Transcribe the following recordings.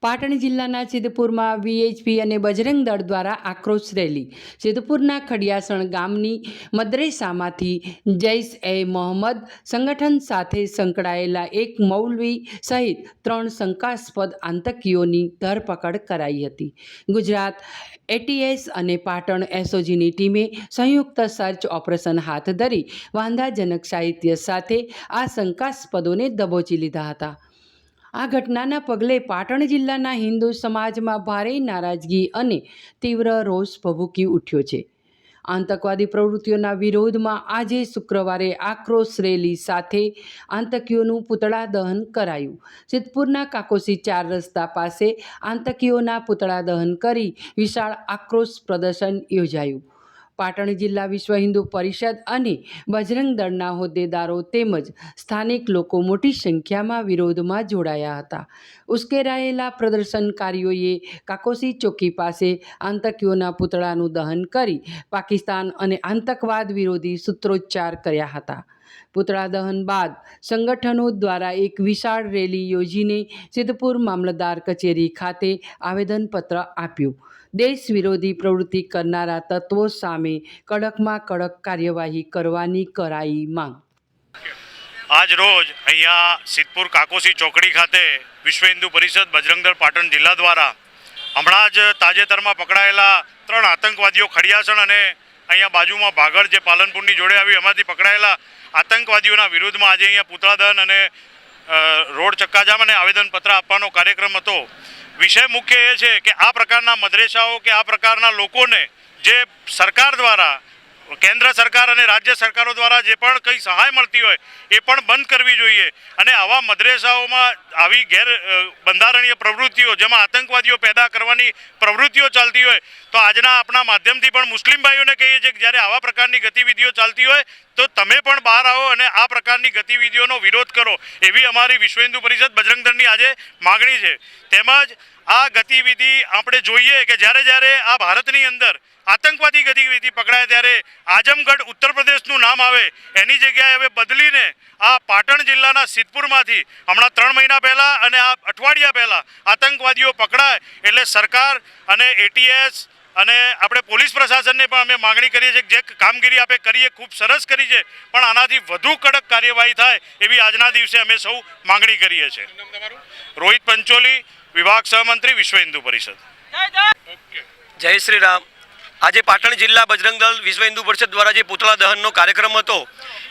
પાટણ જિલ્લાના સિદ્ધપુરમાં વીએચપી અને બજરંગ દળ દ્વારા આક્રોશ રેલી. સિદ્ધપુરના ખડિયાસણ ગામની મદ્રેસામાંથી જૈશ-એ-મોહમ્મદ સંગઠન સાથે સંકળાયેલા એક મૌલવી સહિત 3 શંકાસ્પદ આતંકીઓની ધરપકડ કરાઈ હતી. ગુજરાત એટીએસ અને પાટણ એસઓજીની ટીમે સંયુક્ત સર્ચ ઓપરેશન હાથ ધરી વાંધાજનક સાહિત્ય સાથે આ શંકાસ્પદોને દબોચી લીધા હતા. આ ઘટનાના પગલે પાટણ જિલ્લાના હિન્દુ સમાજમાં ભારે નારાજગી અને તીવ્ર રોષ ભભૂકી ઉઠ્યો છે. આતંકવાદી પ્રવૃત્તિઓના વિરોધમાં આજે શુક્રવારે આક્રોશ રેલી સાથે આતંકીઓનું પૂતળા દહન કરાયું. સિદ્ધપુરના કાકોસી 4 રસ્તા પાસે આતંકીઓના પૂતળા દહન કરી વિશાળ આક્રોશ પ્રદર્શન યોજાયું. પાટણ જિલ્લા વિશ્વ હિન્દુ પરિષદ અને બજરંગ દળના હોદ્દેદારો તેમજ સ્થાનિક લોકો મોટી સંખ્યામાં વિરોધમાં જોડાયા હતા. ઉશ્કેરાયેલા પ્રદર્શનકારીઓએ કાકોસી ચોકી પાસે આતંકીઓના પૂતળાનું દહન કરી પાકિસ્તાન અને આતંકવાદ વિરોધી સૂત્રોચ્ચાર કર્યા હતા. પૂતળા દહન બાદ સંગઠનો દ્વારા એક વિશાળ રેલી યોજીને સિદ્ધપુર મામલતદાર કચેરી ખાતે આવેદનપત્ર આપ્યું. દેશ વિરોધી પ્રવૃત્તિ કરનારા તત્વો સામે કડકમાં કડક કાર્યવાહી કરવાની કરાઈ માંગ. આજ રોજ અહીંયા સિદ્ધપુર કાકોસી ચોકડી ખાતે વિશ્વ હિન્દુ પરિષદ બજરંગ દળ પાટણ જિલ્લા દ્વારા હમણાં જ તાજેતરમાં પકડાયેલા 3 આતંકવાદીઓ ખડિયાસણ અને અહીંયા બાજુમાં ભાગળ જે પાલનપુરની જોડે આવી એમાંથી પકડાયેલા આતંકવાદીઓના વિરુદ્ધમાં આજે અહીંયા પૂતળા દહન અને રોડ ચક્કાજામ અને આવેદનપત્ર આપવાનો કાર્યક્રમ હતો. વિષય મુખ્ય એ છે કે આ પ્રકારના મદ્રેસાઓ કે આ પ્રકારના લોકોને જે સરકાર દ્વારા કેન્દ્ર સરકાર અને રાજ્ય સરકારો દ્વારા જે પણ કંઈ સહાય મળતી હોય એ પણ બંધ કરવી જોઈએ અને આવા મદ્રેસાઓમાં આવી બંધારણીય પ્રવૃત્તિઓ જેમાં આતંકવાદીઓ પેદા કરવાની પ્રવૃત્તિઓ ચાલતી હોય તો આજના આપણા માધ્યમથી પણ મુસ્લિમ ભાઈઓને કહીએ છીએ કે જ્યારે આવા પ્રકારની ગતિવિધિઓ ચાલતી હોય તો તમે પણ બહાર આવો અને આ પ્રકારની ગતિવિધિઓનો વિરોધ કરો એવી અમારી વિશ્વ હિન્દુ પરિષદ બજરંગ દળની આજે માગણી છે. તેમજ આ ગતિવિધિ આપણે જોઈએ કે જ્યારે આ ભારતની અંદર આતંકવાદી ગતિવિધિ પકડાય ત્યારે આઝમગઢ ઉત્તર પ્રદેશનું નામ આવે એની જગ્યાએ હવે બદલીને આ પાટણ જિલ્લાના સિદ્ધપુરમાંથી હમણાં 3 મહિના પહેલાં અને આ અઠવાડિયા પહેલાં આતંકવાદીઓ પકડાય એટલે સરકાર અને એટીએસ અને આપણે પોલીસ પ્રશાસનને પણ અમે માગણી કરીએ છીએ કે જે કામગીરી આપણે કરીએ ખૂબ સરસ કરી છે પણ આનાથી વધુ કડક કાર્યવાહી થાય એવી આજના દિવસે અમે સૌ માગણી કરીએ છીએ. રોહિત પંચોલી, વિભાગ સહમંત્રી, વિશ્વ હિન્દુ પરિષદ. જય શ્રી રામ. આજે પાટણ જિલ્લા બજરંગ દળ વિશ્વ હિન્દુ પરિષદ દ્વારા જે પૂતળા દહનનો કાર્યક્રમ હતો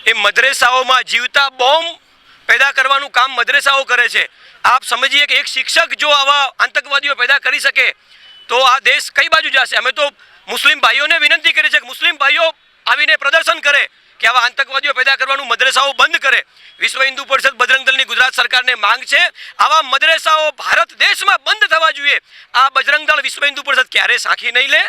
એ મદ્રેસાઓમાં જીવતા બોમ્બ પેદા કરવાનું કામ મદ્રેસાઓ કરે છે. આપ સમજીએ કે એક શિક્ષક જો આવા આતંકવાદીઓ પેદા કરી શકે તો આ દેશ કઈ બાજુ જશે. અમે તો મુસ્લિમ ભાઈઓને વિનંતી કરી છે કે મુસ્લિમ ભાઈઓ આવીને પ્રદર્શન કરે કે આવા આતંકવાદીઓ પેદા કરવાનું મદ્રેસાઓ બંધ કરે. વિશ્વ હિન્દુ પરિષદ બજરંગ દળની ગુજરાત સરકારને માંગ છે આવા મદ્રેસાઓ ભારત દેશમાં બંધ થવા જોઈએ. આ બજરંગ દળ વિશ્વ હિન્દુ પરિષદ ક્યારે સાખી નહીં લે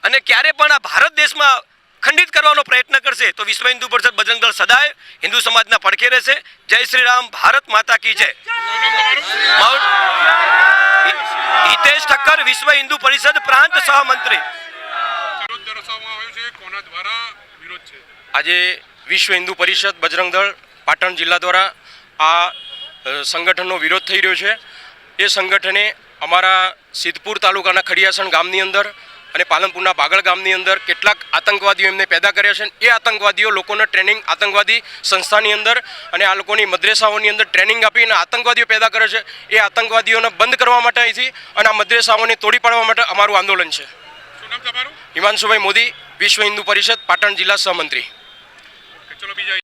અને ક્યારે પણ આ ભારત દેશમાં ખંડિત કરવાનો પ્રયત્ન કરશે તો વિશ્વ હિન્દુ પરિષદ બજરંગ દળ સદાય હિન્દુ સમાજના પડખે રહેશે. જય શ્રી રામ. ભારત માતા કી જય. હિતેશ ઠક્કર, વિશ્વ હિન્દુ પરિષદ પ્રાંત સહમંત્રી. આજે વિશ્વ હિન્દુ પરિષદ બજરંગ દળ પાટણ જિલ્લા દ્વારા આ સંગઠનનો વિરોધ થઈ રહ્યો છે. એ સંગઠને અમારા સિદ્ધપુર તાલુકાના ખડિયાસણ ગામની અંદર અને પાલનપુરના બાગળ ગામની અંદર કેટલાક આતંકવાદીઓ એમને પેદા કર્યા છે. એ આતંકવાદીઓ લોકોને ટ્રેનિંગ આતંકવાદી સંસ્થાની અંદર અને આ લોકોની મદ્રેસાઓની અંદર ટ્રેનિંગ આપીને આતંકવાદીઓ પેદા કરે છે. એ આતંકવાદીઓને બંધ કરવા માટે અહીંથી અને આ મદ્રેસાઓને તોડી પાડવા માટે અમારું આંદોલન છે. હિમાંશુભાઈ મોદી, વિશ્વ હિન્દુ પરિષદ પાટણ જિલ્લા સહમંત્રી.